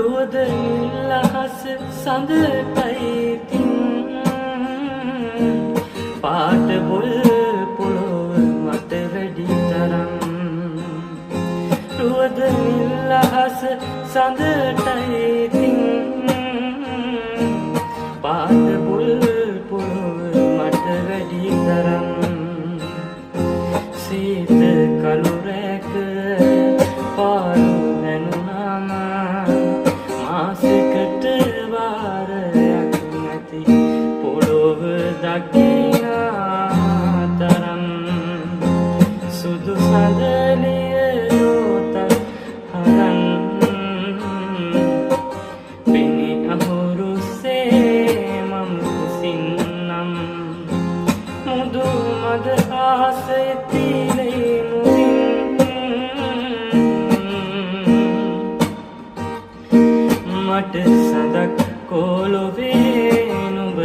රුවද නිල්ලහස සඳටයිතින් පාට බොල් පොළොව මට වැඩි තරම් රුවද නිල්ලහස සඳටයිතින් පාට බොල් පොළොව මට වැඩි තරම් සීත කළුරැක පාරු නැනුනාම මාසෙකට වාරයක් නැති පොළොව දකිනා තරම් සුදු සඳලිය යෝතක් හරන් පෙනි අහුරුසේ මම කුසින්නම් මුදු මද ආසය තිලේ මට සඳක් කොළොවේ නුඹ